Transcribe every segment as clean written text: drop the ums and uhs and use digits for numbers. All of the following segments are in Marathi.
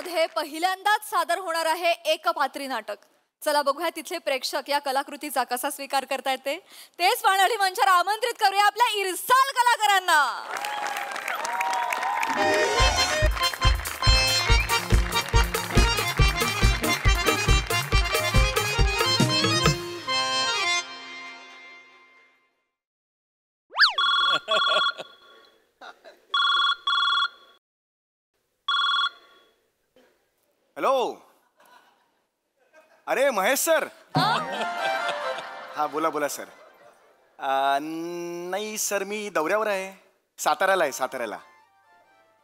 मध्ये पहिल्यांदाच सादर होणार आहे एकपात्री नाटक. चला बघूया तिथले प्रेक्षक या कलाकृतीचा कसा स्वीकार करतायत तेच पाहण्यासाठी मंचावर आमंत्रित करूया आपल्या इरसाल कलाकारांना. हॅलो. अरे महेश सर. हा बोला बोला सर. नाही सर मी दौऱ्यावर आहे. साताऱ्याला आहे साताऱ्याला.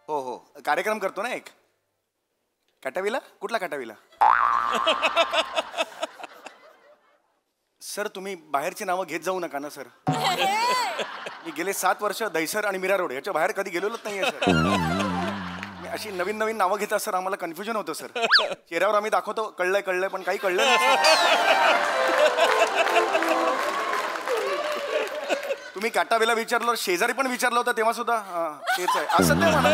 हो हो कार्यक्रम करतो ना एक. काटावीला. कुठला काटावीला? सर तुम्ही बाहेरची नावं घेत जाऊ नका ना सर. मी गेले 7 वर्ष दहिसर आणि मीरा रोड याच्या बाहेर कधी गेलेलोच नाहीये सर. अशी नवीन नवीन नावं घेता सर आम्हाला कन्फ्युजन होतं सर. चेहऱ्यावर आम्ही दाखवतो कळलंय कळलंय पण काही कळलं नाही. तुम्ही काटावेला विचारलं शेजारी पण विचारलं होतं तेव्हा सुद्धा तेच आहे असं ते म्हणा.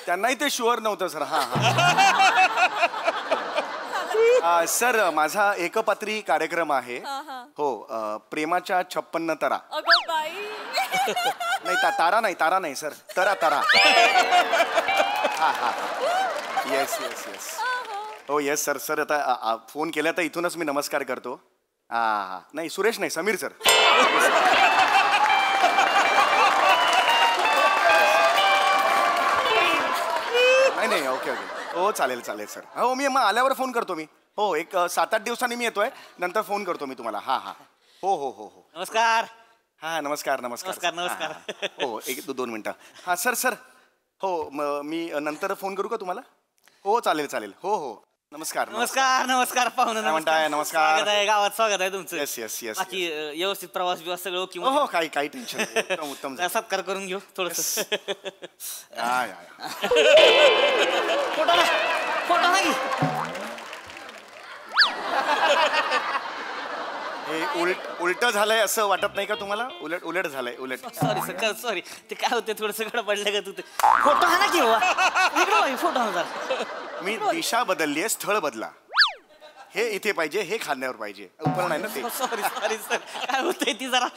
त्यांनाही ते शुअर नव्हतं सर. हा हा सर माझा एकपात्री कार्यक्रम आहे. हो प्रेमाच्या 56 तरा. नाही तारा नाही सर. तरा. हा हा येस येस येस. हो येस सर. सर आता फोन केला तर इथूनच मी नमस्कार करतो. हा हा नाही सुरेश नाही समीर सर. नाही ओके ओके. हो चालेल चालेल सर. हो मी मग आल्यावर फोन करतो मी. हो एक 7-8 दिवसांनी मी येतोय. नंतर फोन करतो मी तुम्हाला. हा हा हो हो हो हो. नमस्कार. हा नमस्कार नमस्कार नमस्कार. हो 1-2 मिनिटं. हा सर सर हो मी नंतर फोन करू का तुम्हाला? हो चालेल चालेल. हो हो नमस्कार नमस्कार. नमस्कार पाहुणे. म्हणताय? नमस्कार. स्वागत आहे गावात. स्वागत आहे तुमचं. Yes yes yes. बाकी व्यवस्थित प्रवास बिवास सगळं ओके? हो काही टेन्शन उत्तम उत्तम. सत्कार करून घेऊ थोडस. फोटो नाही. हे उलट झालंय असं वाटत नाही का तुम्हाला? उलट झालंय उलट. Sorry sir sorry. ते काय होते थोडस गडबडलं का तू. फोटो हा ना घेऊ. फोटो हा. मी दिशा बदलली आहे. स्थळ बदला. हे इथे पाहिजे हे खांद्यावर पाहिजे. उपर नाही ना ते. Sorry sorry sir. काय होतंय ती जरा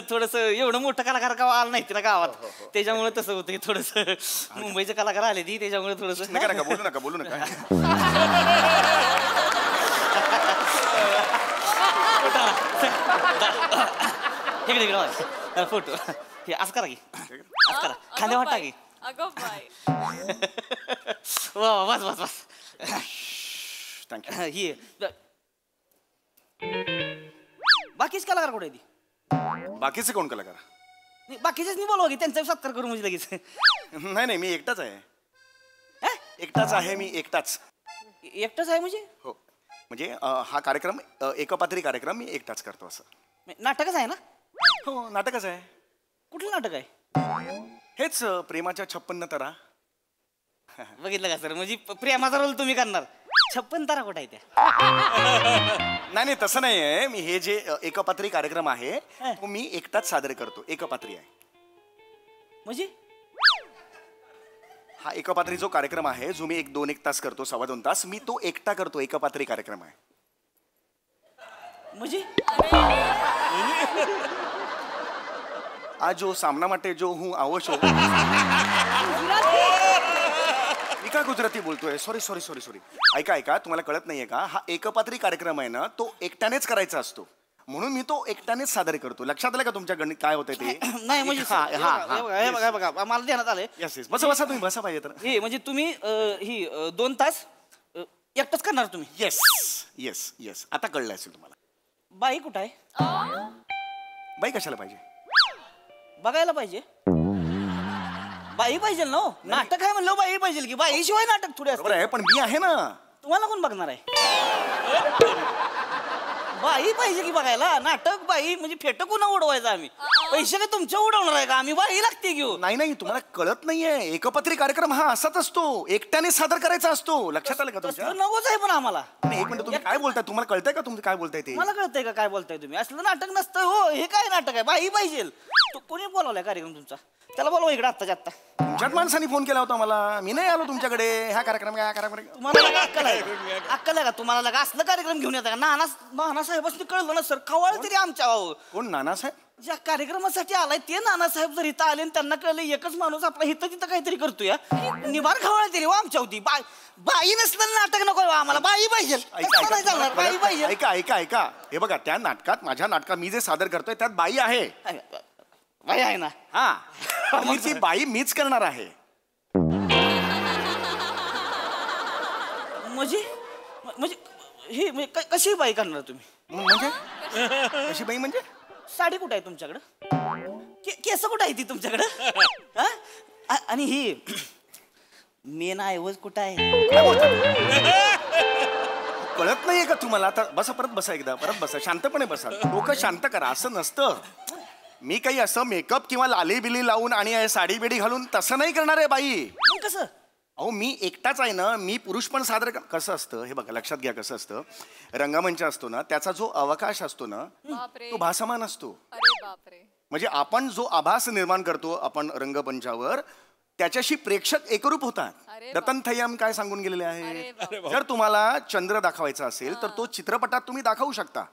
थोडस एवढं मोठं कलाकार का आलं नाही ना गावात. त्याच्यामुळे तसं होतंय थोडस. मुंबईचे कलाकार आले ती त्याच्यामुळे थोडस. नका बोलू नका. इकडे फोटो हे असं करा की. असं करा खांद्यावर टाका की. बस बस बस. थँक्यू. बाकीच कलाकार कुठे ती? बाकीचे कोण कलाकार? बाकीचेच नाही बोलवा की त्यांचा सत्कार करू म्हणजे लगेच. नाही मी एकटाच आहे. एकटाच आहे मी एकटाच. एकटाच आहे म्हणजे? हो म्हणजे हा कार्यक्रम एकपात्री कार्यक्रम मी एकटाच करतो असं. नाटकच आहे ना? हो नाटकच आहे. कुठलं नाटक आहे? हेच प्रेमाच्या 56 तरा. बघितलं का सर म्हणजे प्रेमाचा रोल तुम्ही करणार. 56 तारा कुठे आहे त्या? नाही तसं नाही आहे. मी हे जे एकपात्री कार्यक्रम आहे तो मी एकटाच सादर करतो. एकपात्री आहे म्हणजे? हा एकपात्री जो कार्यक्रम आहे जो मी 1-2 तास करतो 2.25 तास मी तो एकटा करतो. एकपात्री कार्यक्रम आहे म्हणजे? आज जो सामना માટે जो હું આવો છો. मी काय गुजराती बोलतोय. सॉरी. ऐका तुम्हाला कळत नाहीये का? हा एकपात्री कार्यक्रम आहे ना तो एकट्यानेच करायचा असतो. म्हणून मी तो एकट्यानेच सादर करतो. लक्षात आलं का तुमच्या गणित काय होतंय ते? नाही म्हणजे बघा मला ध्यानात आलंय. येस बसा तुम्ही बसा पाहिजे तर. हे म्हणजे तुम्ही ही 2 तास एकटाच करणार तुम्ही? Yes yes yes. आता कळलं असेल तुम्हाला. बाई कुठं आहे? बाई कशाला पाहिजे? बघायला पाहिजे. बाई पाहिजे ना. नाटक आहे म्हणलं बाई पाहिजे की. बाई शिवाय नाटक थोडे आहे. पण मी आहे ना. तुम्हाला कोण बघणार आहे? बाई पाहिजे की बघायला नाटक बाई म्हणजे फेट कुणा उडवायचं आम्ही पैसे काय तुमच्या उडवणार आहे का आम्ही बाई लागते घेऊ नाही तुम्हाला कळत नाहीये एकपात्री कार्यक्रम हा असाच असतो एकट्याने सादर करायचा असतो लक्षात आलं का तुमच्या नवच आहे पण आम्हाला नाही, एक मिनिट तुम्ही काय बोलताय तुम्हाला कळतंय का तुम्ही काय बोलताय ते मला कळतंय का काय बोलताय तुम्ही असलं नाटक नसतं हो हे काय नाटक आहे बाई पाहिजे तू कोणी बोलावलाय कार्यक्रम तुमचा त्याला बोलवा इकडे आत्ताच्या आत्ता तुमच्याच माणसाने फोन केला होता मला मी नाही आलो तुमच्याकडे ह्या कार्यक्रम तुम्हाला लगा अक्कल आहे का? अक्कल आहे का तुम्हाला लगा असलं कार्यक्रम घेऊन येता का नानासाहेबांनी कळलं ना सर कवाळ तरी आमच्या कोण नानासाहेब ज्या कार्यक्रमासाठी आलाय ते नानासाहेब जर इथं आले आणि त्यांना कळलं एकच माणूस आपला इथं तिथं काहीतरी करतोय निभार खवळ तरी आमच्या होती बाई नसलं नाटक नको आम्हाला बाई पाहिजे तसं नाही चालणार, बाई पाहिजे ऐका हे बघा त्या नाटकात माझ्या नाटकात मी जे सादर करतोय त्यात बाई आहे बाई आहे ना हा मग ती बाई मीच करणार आहे म्हणजे म्हणजे ही म्हणजे कशी बाई करणार तुम्ही म्हणजे कशी बाई म्हणजे साडी कुठे आहे तुमच्याकडं केस कुठे आहे ती तुमच्याकडं हा? आणि ही मेन ऐवज कुठं आहे काय बोलता? कळत नाहीये का तुम्हाला आता बसा परत बसा एकदा परत बसा शांतपणे बसा डोकं शांत करा असं नसतं मी काही असं मेकअप किंवा लाली बिली लावून आणि साडी बिडी घालून तसं नाही करणार आहे बाई मग कसं अहो मी एकटाच आहे ना मी पुरुष पण सादर कसं असतं हे बघा लक्षात घ्या कसं असतं रंगमंच असतो ना त्याचा जो अवकाश असतो ना बापरे तो भासमान असतो अरे बापरे म्हणजे आपण जो आभास निर्माण करतो आपण रंगमंचावर त्याच्याशी प्रेक्षक एकरूप होतात अरे रतन थय्यम काय सांगून गेलेले अरे आहे जर तुम्हाला चंद्र दाखवायचा असेल तर तो चित्रपटात तुम्ही दाखवू शकता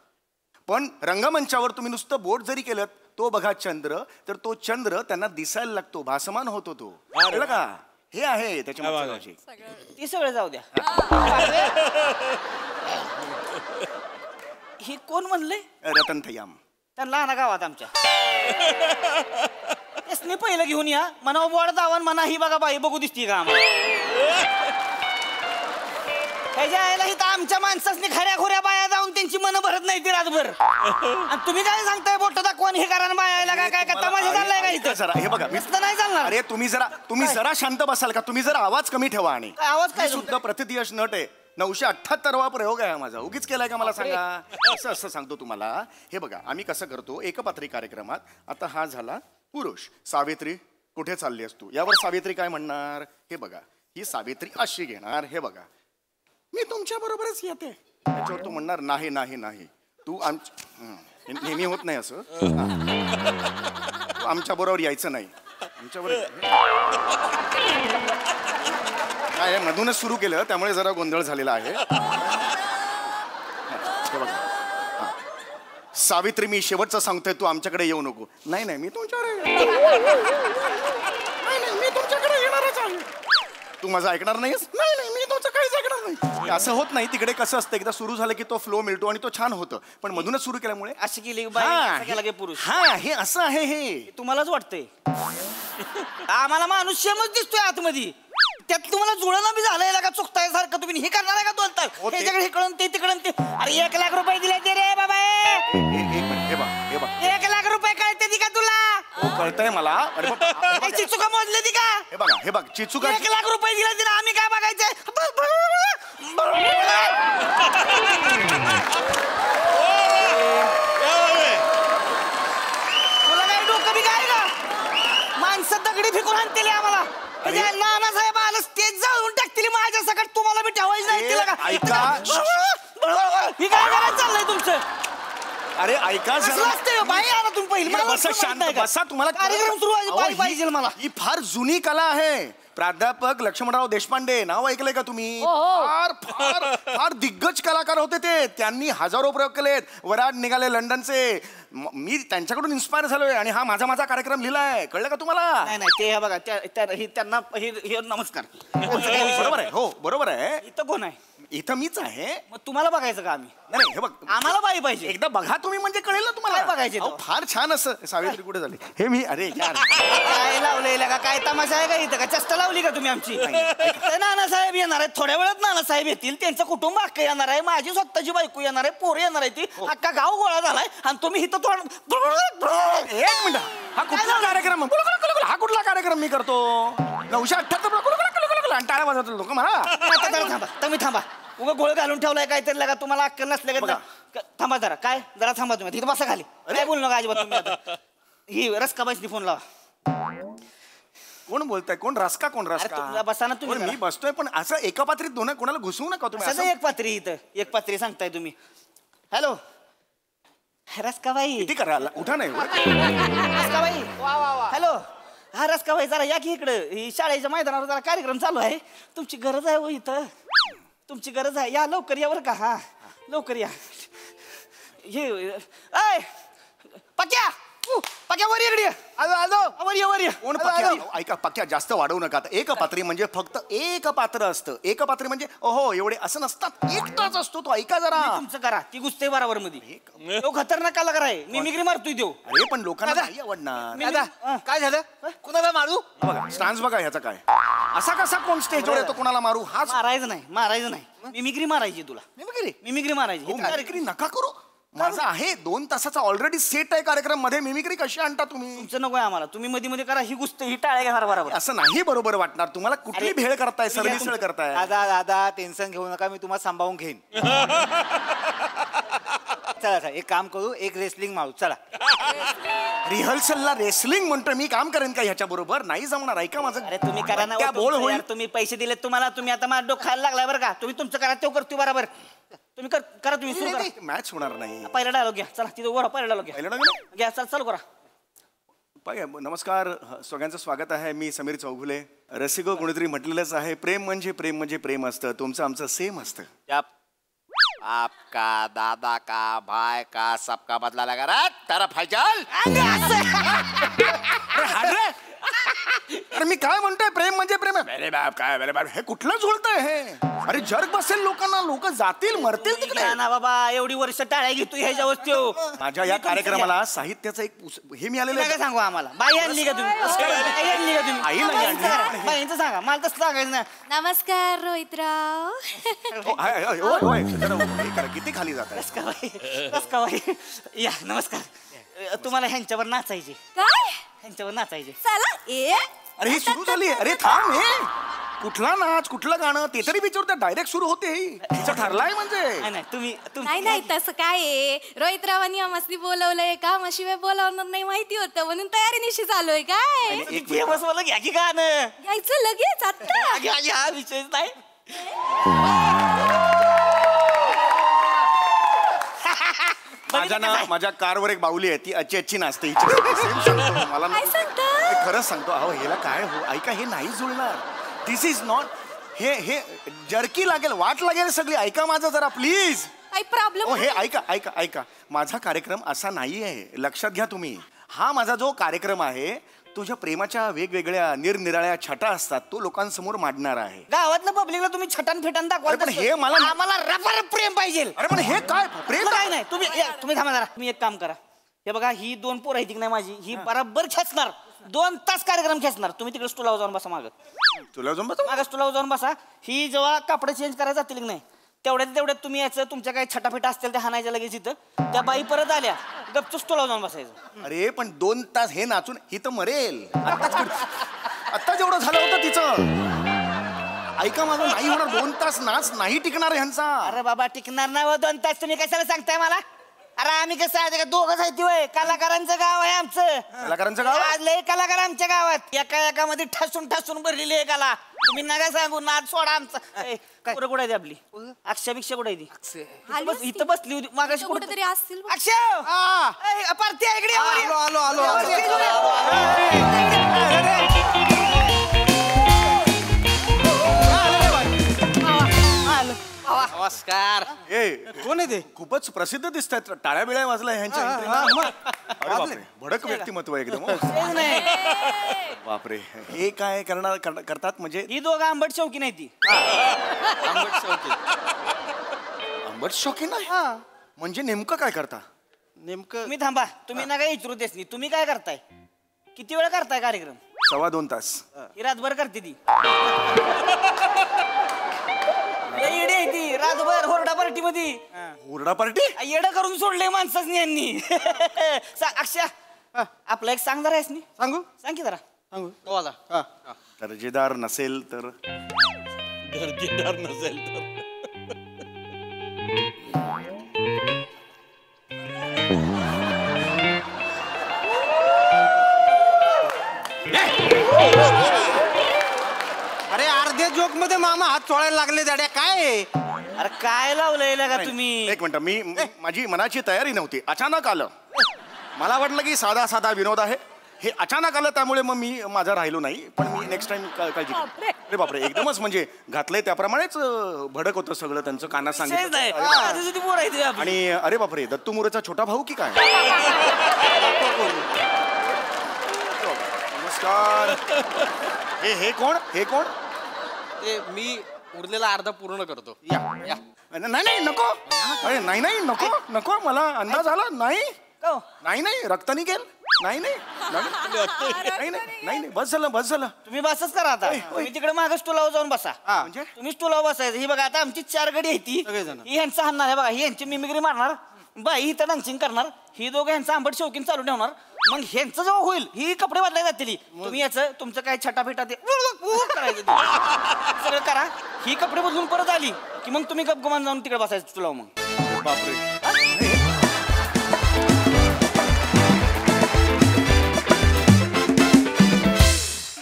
पण रंगमंचावर तुम्ही नुसतं बोट जरी केलं तो बघा चंद्र तर तो चंद्र त्यांना दिसायला लागतो भासमान होतो तो कळलं का हे आहे त्याच्या मागचं logic. सगळं ती सगळं जाऊ द्या ही कोण म्हणले रतन थय्यम त्यांना आणा गावात आमच्या यसने पहिलं घेऊन या म्हणा बोर्ड दावण म्हणा ही बघा बाई बघू दिसती का आम्हाला ह्याच्या आईला इथं आमच्या माणसासनी खऱ्या खोऱ्या बाया जाऊन त्यांची मन भरत नाही ती रातभर आणि तुम्ही काय सांगताय बोट दाखवून हे करा बायाला काय काय तमाशा चाललाय का इथं जरा हे बघा नुसतं नाही चालणार अरे तुम्ही जरा शांत बसाल का तुम्ही जरा आवाज कमी ठेवा आणि काय आवाज काय मी सुद्धा प्रतिदिवस नट आहे 978वा प्रयोग आहे हा माझा उगीच केलाय का मला सांगा असं सांगतो तुम्हाला हे बघा आम्ही कसं करतो एकपात्री कार्यक्रमात आता हा झाला पुरुष सावित्री कुठे चालली असतो यावर सावित्री काय म्हणणार हे बघा ही सावित्री अशी घेणार हे बघा मी तुमच्या बरोबरच येते त्याच्यावर तू म्हणणार नाही नाही नाही तू नेहमी होत नाही असं आमच्या बरोबर यायचं नाही आमच्या बरोबर काय मधूनच सुरू केलं त्यामुळे जरा गोंधळ झालेला आहे हे बघा सावित्री मी शेवटचं सांगतोय तू आमच्याकडे येऊ नको नाही मी तुमच्याकडे मी तुमच्याकडे येणारच आहे तू माझं ऐकणार नाहीस नाही मी तुमचं काहीच ऐकणार नाही असं होत नाही तिकडे कसं असतं एकदा सुरू झालं की तो फ्लो मिळतो आणि तो छान होतं पण मधूनच सुरू केल्यामुळे अशी केली बाई पुरुष हा हे असं आहे हे तुम्हालाच वाटतंय आम्हाला माणूस सेमच दिसतोय आतमध्ये त्यात तुम्हाला जुळणं बी झालंय का चुकताय सारखं तुम्ही हे करणार आहे का दोन तास त्याच्याकडे हे कळून ते तिकडून ते अरे 1 लाख रुपये दिले ते रे बाबा हे बघ 1 लाख रुपये कळते ती का तुला हो कळतंय मला अरे चिचुका मोजले ती का हे बघ चिचुका 1 लाख रुपये दिले तिला आम्ही काय बघायचंय तुला काय डोकं बी काय का माणसं दगडी फेकून आणतील आम्हाला नानासाहेब आलं स्टेज जाळून टाकतील माझ्या सकट तुम्हाला बी ठेवायचं नाही तिला का ऐका ही काय करायचं चाललंय तुमचं अरे ऐका बाई आला तुम्ही पहिली बसा शांत बसा तुम्हाला कार्यक्रम सुरू पाहिजे मला ही फार जुनी कला आहे प्राध्यापक लक्ष्मणराव देशपांडे नाव ऐकलंय का तुम्ही फार फार फार दिग्गज कलाकार होते ते त्यांनी हजारो प्रयोग केलेत वराड निघाले लंडनचे मी त्यांच्याकडून इन्स्पायर झालोय आणि हा माझा कार्यक्रम लिहिलाय कळलं का तुम्हाला नाही ते बघा त्यांना नमस्कार बरोबर आहे हो बरोबर आहे इथं कोण आहे इथं मीच आहे मग तुम्हाला बघायचं का आम्ही नाही हे बघ आम्हाला बाई पाहिजे एकदा बघा तुम्ही म्हणजे कळेल ना तुम्हाला काय बघायचे तो? फार छान असं सावित्री कुठे झाली हे मी अरे यार काय लावलेलं का काय तमाशा आहे का इथं का चष्टा लावली का तुम्ही आमची नानासाहेब येणार आहेत थोड्या वेळात नानासाहेब येतील त्यांचं कुटुंब अख्खं येणार आहे माझी स्वतःची बायको येणार आहे पोरं येणार आहे ती अख्खा गाव गोळा झालाय आणि तुम्ही इथं थोडं 1 मिनिट हा कुठला कार्यक्रम हा कुठला कार्यक्रम मी करतो 978 आणि टाळ्या वाजवतो लोक मला तुम्ही थांबा उगा गोळ घालून ठेवलाय काहीतरी लागा तुम्हाला अक्कल नसले का थांबा जरा जरा थांबा तुम्ही तिथं बसा खाली काय बोलू नका अजिबात तुम्ही आता. ही रसकाबाईसनी फोन लावा. कोण बोलताय? कोण रस्का? कोण अरे रस्का? तुम्ही बसा ना तुम्ही कोण? मी बसतोय पण असं एका पात्रीत दोन कोणाला घुसवू नका तुम्ही सध्या असं. एक पात्री इथं एक पात्री सांगताय तुम्ही. हॅलो रसकाबाई. किती करा उठा नाही रसकाबाई हॅलो. हा रसकाबाई जरा या की इकडं. ही शाळेच्या मैदानावर जरा कार्यक्रम चालू आहे. तुमची गरज आहे हो इथं. तुमची गरज आहे. या लवकर या बरं का. हा लवकर या. हे ऐ पक्या पक्या वर इकडे. आलो वर ये. कोण पक्या? ऐका पक्या जास्त वाढवू नका. आता एक पात्री म्हणजे फक्त एक पात्र असतं. एक पात्री म्हणजे ओहो एवढे असं नसतात. एकटाच असतो तो. ऐका जरा. तुमचं करा ती गुस्ते बरोबर मध्ये. तो खतरनाक कलाकार आहे. मिमिक्री मारतोय देऊ. अरे पण लोकांना नाही आवडणार. दादा काय झालं कुणाला मारू. बघा स्टान्स बघा ह्याचा काय. असा कसा कोण स्टेजवर येतो कोणाला मारू? हाच मारायचं नाही. मिमिक्री मारायची तुला. मिमिक्री मारायची. मिमिक्री नका करू. माझा आहे 2 तासाचा ऑलरेडी सेट आहे कार्यक्रम मध्ये. मिमिक्री कशी आणता तुम्ही? तुमचं नको आहे आम्हाला. तुम्ही मध्ये मध्ये करा. ही गुस्त ही टाळ्या घेणार बरोबर. असं नाही बरोबर वाटणार. तुम्हाला कुठली भेळ करताय? सर्विसळ करताय. दादा टेन्शन घेऊ नका. मी तुम्हाला सांभाळून घेईन. चला एक काम करू. एक रेसलिंग मारू. चला रिहर्सलला रेसलिंग म्हणतोय मी. काम करेन का ह्याच्या बरोबर? नाही जमणार. ऐका माझं. अरे तुम्ही करा ना. त्या बोल होईल. तुम्ही पैसे दिलेत तुम्हाला. तुम्ही आता माझा डोकं खायला लागलाय बरं का. तुम्ही तुमचं करा तो करतो बरोबर. तुम्ही करा तुम्ही सुरू करा. मॅच होणार नाही. पहिला डायलॉग घ्या. चला तिथं वर पहिला डायलॉग पहिला dialogue? घ्या. चल चालू करा. नमस्कार सगळ्यांचं स्वागत आहे. मी समीर चौगुले. रसिको कोणीतरी म्हटलेलंच आहे प्रेम म्हणजे प्रेम असतं. तुमचं आमचं सेम असतं. आपका दादा का भाई का सबका बदला लगा रहा तेरा फैजल. अरे मी काय म्हणतोय प्रेम म्हणजे प्रेम. अरे बाप काय अरे बाप हे कुठलं झुळतंय हे? अरे जर्ग बसेल लोकांना. लोक जातील मरतील तिकडे. ना बाबा एवढी वर्ष टाळ्या घेतो ह्याच्या वस्ती. माझ्या या कार्यक्रमाला साहित्याचं एक हे मिळालेलं काय सांगू आम्हाला. बाई आणली का तुम्ही? बाई आणली का तुम्ही? आई नाही आणली. बाईंचं सांगा. मला तसं सांगायचं ना. नमस्कार रोहितराव. किती खाली जात रसकाबाई या नमस्कार. तुम्हाला ह्यांच्यावर नाचायचे. काय? ह्यांच्यावर नाचायचे. चला अरे ही सुरू झाली. अरे थांब. हे कुठला नाच कुठलं गाणं ते तरी विचारते. डायरेक्ट सुरू होते. तिचं ठरलाय म्हणजे. नाही तुम्ही नाही तसं काय आहे. रोहितरावांनी आम्हाला बोलवलंय का मशिवाय बोलावणार नाही माहिती होतं म्हणून तयारीनिशी चालू आहे. काय फेमस वाला घ्या की गाणं. घ्यायचं लगेच आता. घ्या विषयच नाही. माझ्या कारवर एक बाहुली आहे. ती अच्छी नाचते. मला काय सांगता? खरंच सांगतो. अहो ह्याला काय हो. ऐका हे नाही जुळणार. दिस इज नॉट. हे जर्की लागेल. वाट लागेल सगळी. ऐका माझं जरा प्लीज. काही प्रॉब्लेम? हे ऐका माझा कार्यक्रम असा नाही आहे. लक्षात घ्या तुम्ही. हा माझा जो कार्यक्रम आहे तुझ्या प्रेमाच्या वेगवेगळ्या निरनिराळ्या छटा असतात तो लोकांसमोर मांडणार आहे. गावातल्या पब्लिकला तुम्ही छटान फेटान दाखवा. पण हे आम्हाला रबर प्रेम पाहिजे. अरे पण हे काय प्रेम काय नाही. तुम्ही थांबा जरा. तुम्ही एक काम करा. हे बघा ही 2 पोरं आहेत की नाही माझी. ही बरोबर खेचणार. 2 तास कार्यक्रम खेचणार. तुम्ही तिकडे स्टूलावर जाऊन बसा. तुला जाऊन बसा. मागं स्टूलावर जाऊन बसा. ही जेव्हा कपडे चेंज करायला जातील की नाही तेवढ्यात तुम्ही याचं तुमच्या काही छटाफेटा असतील त्या हाणायच्या लगेच इथं. त्या बाई परत आल्या गपचूप स्टूलावर जाऊन बसायचं. अरे पण 2 तास हे नाचून ही तर मरेल. आता जेवढं झालं होतं तिचं. ऐका माझं नाही होणार. 2 तास नाच नाही टिकणार ह्यांचा. अरे बाबा टिकणार नाही 2 तास. तुम्ही कशाला सांगताय मला. अरे आम्ही कसं आहे का दोघंच आहे होय. कलाकारांचं गाव आहे आमचं. कलाकारांचं गाव. आज लय कलाकार आमच्या गावात. एकामध्ये ठसून भरलेली आहे कला. तुम्ही नका सांगू. नाच सोडा आमचा. कुठं कुठे आपली अक्षय कुठे आहे? इथं बसली होती मागाशी कुठेतरी असतील. अक्षय पार्टी आहे इकडे. नमस्कार. कोण आहे ते? खूपच प्रसिद्ध दिसतात. टाळ्या बिळ्या वाजल्या ह्यांच्या अरे बापरे. भडक व्यक्तिमत्व एकदम. बापरे. हे काय करतात म्हणजे? ही दोघं आंबट शौकी नाही ती. आंबट शौकीन आहे. म्हणजे नेमकं काय करता? नेमकं मी थांबा. तुम्ही नका विचारू देस नाही. तुम्ही काय करताय? किती वेळ करताय कार्यक्रम? 2.25 तास. ही रातभर करते ती. येडे आहे ती. रातभर होरडा पार्टी मध्ये. हुरडा पार्टी? येडं करून सोडले माणसांनी यांनी. अक्षय आपलं एक सांग जरा. सांग की जरा. दर्जेदार नसेल तर. अरे अर्ध्या जोक मध्ये मामा हात चोळायला लागले दाड्या काय आहे? अरे काय लावलंय का तुम्ही? एक मिनिट, माझी मनाची तयारी नव्हती, अचानक आलं. मला वाटलं की साधा साधा विनोद आहे, हे अचानक आलं त्यामुळे मग मी माझा राहिलो नाही. पण मी नेक्स्ट टाइम काळजी घेईन. अरे बापरे, एकदमच म्हणजे घातलंय त्याप्रमाणेच भडक होतं सगळं त्यांचं, कानात सांगितलं. आणि अरे बापरे, दत्तू मोरेचा छोटा भाऊ की काय? नमस्कार. हे कोण? ते मी उरलेला अर्धा पूर्ण करतो. या. नाही नको. अरे नाही नको मला अंदाज आला. नाही रक्त निघेल. नाही बस झालं. तुम्ही बसच करा आता. तुम्ही तिकडे मागे स्टूलावर जाऊन बसा. म्हणजे तुम्ही स्टूलावर बसायचं. ही बघा आता आमची 4 गडी आहे ती. ही ह्यांचा हाणणार आहे बघा, ही यांची मिमिक्री मारणार, बाई इथं डान्सिंग करणार, ही दोघं ह्यांचा आंबट शौकीन चालू ठेवणार. मग ह्यांचं जेव्हा होईल ही कपडे बदलाय जातील. तुम्ही याचं तुमचं काय छटा फिटा ते करायचं सगळं करा. ही कपडे बदलून परत आली की मग तुम्ही गपगुमान जाऊन तिकडे बसायचं स्टूलावर. मग बापरे.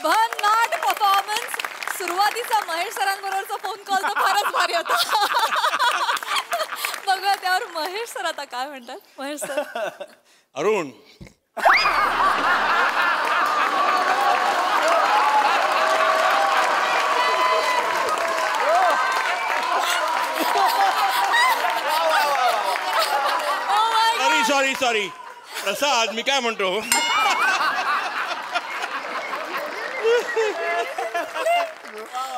भन्नाट परफॉर्मन्स. सुरुवातीचा महेश सरांबरोबरचा फोन कॉल तर फारच भारी होता. बघूया त्यावर महेश सर आता काय म्हणतात. महेश सर. अरुण, सॉरी प्रसाद, मी काय म्हणतो,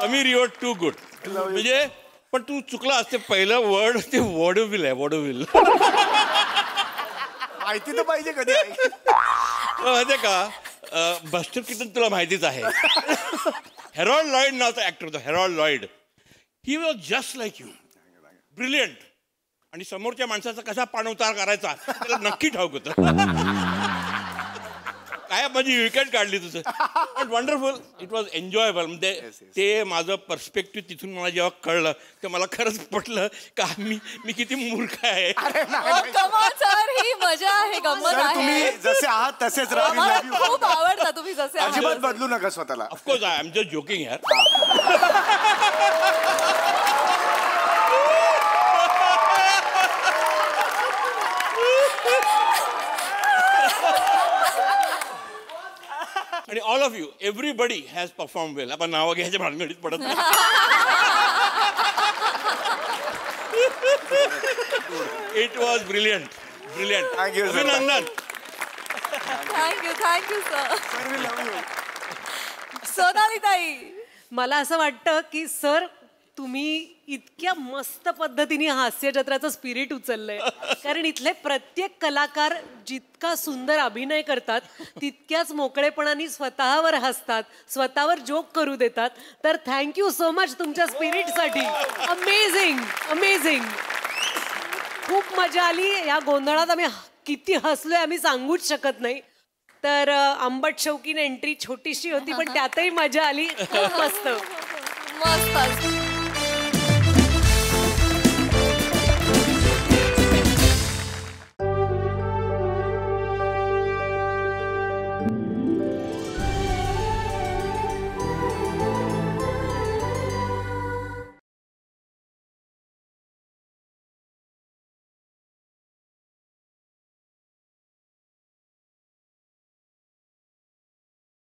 अमीर युअर टू गुड. म्हणजे पण तू चुकला असते. पहिलं वर्ड ते वॉडोविल आहे. वॉडोविल माहिती तर पाहिजे कधी. माहितीये का, बस्टर किटन तुला माहितीच आहे. हेरॉल्ड लॉइड नावाचा ऍक्टर होता, Harold Lloyd. He was just like you, brilliant. आणि समोरच्या माणसाचा कसा पाणउतार करायचा त्याला नक्की ठाऊक होतं. काय माझी विकेट काढली तुझं. But wonderful, it was enjoyable. म्हणजे ते माझं पर्स्पेक्टिव्ह तिथून मला जेव्हा कळलं ते मला खरंच पटलं का मी किती मूर्ख आहे. सर ही मजा आहे, गंमत आहे. तुम्ही जसे आहात तसेच आम्हाला खूप आवडता तुम्ही जसे आहात. अजिबात बदलू नका स्वतःला. Of course I am just joking यार. आणि all of you, everybody has perform well. आपण नावं घ्यायच्या भानगडीत पडत नाही. It was brilliant. Thank you, sir. अभिनंदन. Thank you sir. सोनाली ताई. मला असं वाटतं की सर तुम्ही इतक्या मस्त पद्धतीने हास्य जत्राचं स्पिरिट उचललंय. कारण इथले प्रत्येक कलाकार जितका सुंदर अभिनय करतात तितक्याच मोकळेपणाने स्वतःवर हसतात, स्वतःवर जोक करू देतात. तर थँक्यू सो मच तुमच्या स्पिरिटसाठी. अमेझिंग. खूप मजा आली. या गोंधळात आम्ही किती हसलोय आम्ही सांगूच शकत नाही. तर आंबट शौकीन एंट्री छोटीशी होती पण त्यातही मजा आली. मस्त.